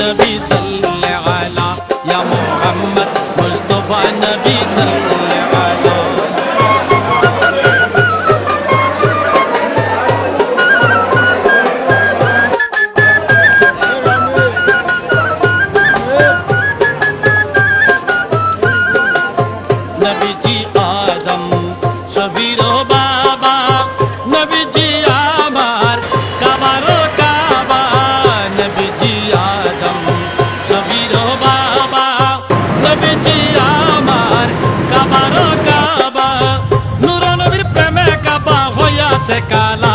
নবী সাল্লাল্লাহু আলা ইয়া মুহাম্মদ মুস্তাফা নবী সাল্লাল্লাহু আলা নবীজি আদম শফির বাবা নবীজি আমার কাবারো কাবা নবীজি আদম শফির বাবা নবীজি আমার কাবারো কাবা নূর নবীর প্রেমে কাবা হইয়াছে কালা